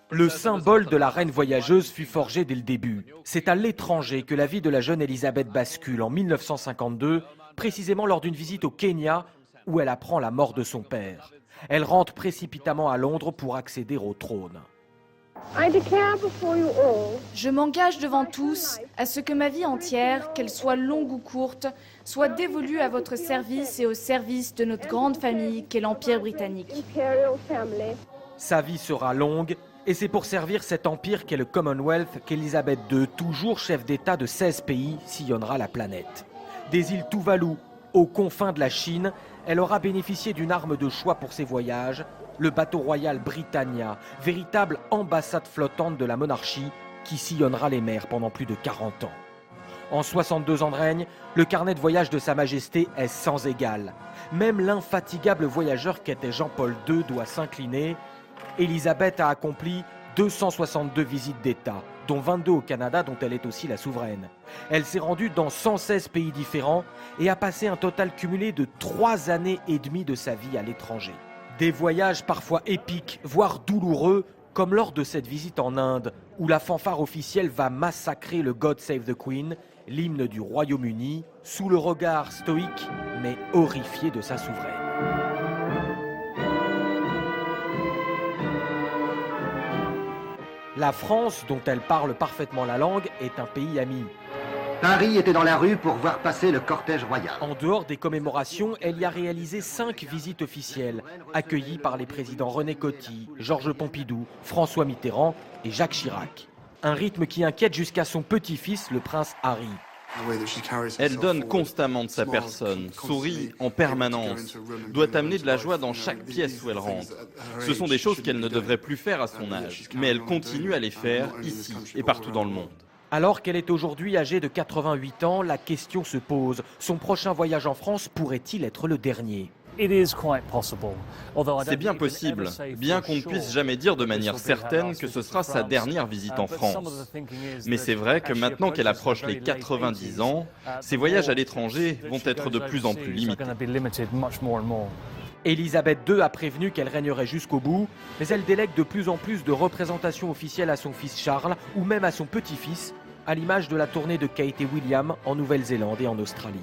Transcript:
Le symbole de la reine voyageuse fut forgé dès le début. C'est à l'étranger que la vie de la jeune Élisabeth bascule en 1952, précisément lors d'une visite au Kenya où elle apprend la mort de son père. Elle rentre précipitamment à Londres pour accéder au trône. Je m'engage devant tous à ce que ma vie entière, qu'elle soit longue ou courte, soit dévolue à votre service et au service de notre grande famille qu'est l'Empire britannique. Sa vie sera longue et c'est pour servir cet empire qu'est le Commonwealth qu'Elisabeth II, toujours chef d'État de 16 pays, sillonnera la planète. Des îles Tuvalu aux confins de la Chine, elle aura bénéficié d'une arme de choix pour ses voyages, le bateau royal Britannia, véritable ambassade flottante de la monarchie qui sillonnera les mers pendant plus de 40 ans. En 62 ans de règne, le carnet de voyage de Sa Majesté est sans égal. Même l'infatigable voyageur qu'était Jean-Paul II doit s'incliner. Élisabeth a accompli 262 visites d'État, dont 22 au Canada dont elle est aussi la souveraine. Elle s'est rendue dans 116 pays différents et a passé un total cumulé de 3 années et demie de sa vie à l'étranger. Des voyages parfois épiques, voire douloureux, comme lors de cette visite en Inde, où la fanfare officielle va massacrer le God Save the Queen, l'hymne du Royaume-Uni, sous le regard stoïque mais horrifié de sa souveraine. La France, dont elle parle parfaitement la langue, est un pays ami. Paris était dans la rue pour voir passer le cortège royal. En dehors des commémorations, elle y a réalisé 5 visites officielles, accueillies par les présidents René Coty, Georges Pompidou, François Mitterrand et Jacques Chirac. Un rythme qui inquiète jusqu'à son petit-fils, le prince Harry. Elle donne constamment de sa personne, sourit en permanence, doit amener de la joie dans chaque pièce où elle rentre. Ce sont des choses qu'elle ne devrait plus faire à son âge, mais elle continue à les faire ici et partout dans le monde. Alors qu'elle est aujourd'hui âgée de 88 ans, la question se pose. Son prochain voyage en France pourrait-il être le dernier ? C'est bien possible, bien qu'on ne puisse jamais dire de manière certaine que ce sera sa dernière visite en France. Mais c'est vrai que maintenant qu'elle approche les 90 ans, ses voyages à l'étranger vont être de plus en plus limités. Élisabeth II a prévenu qu'elle régnerait jusqu'au bout, mais elle délègue de plus en plus de représentations officielles à son fils Charles ou même à son petit-fils, à l'image de la tournée de Kate et William en Nouvelle-Zélande et en Australie.